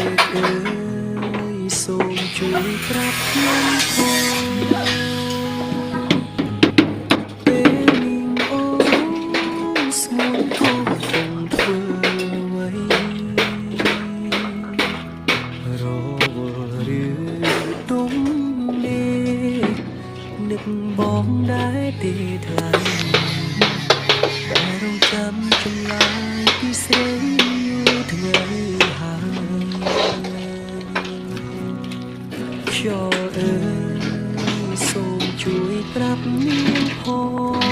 เอ๋ยសូមជួយប្រាប់ខ្ញុំផងពេលនាងអូនស្ងួនគង់គង់ធ្វើអ្វីរវល់ឬដុំនេះនឹកបងដែរទេថ្លៃតែរងចាំចម្លើយពីស្រីយូរថ្ងៃខ្យល់អើយសូមជួយប្រាប់នាងផង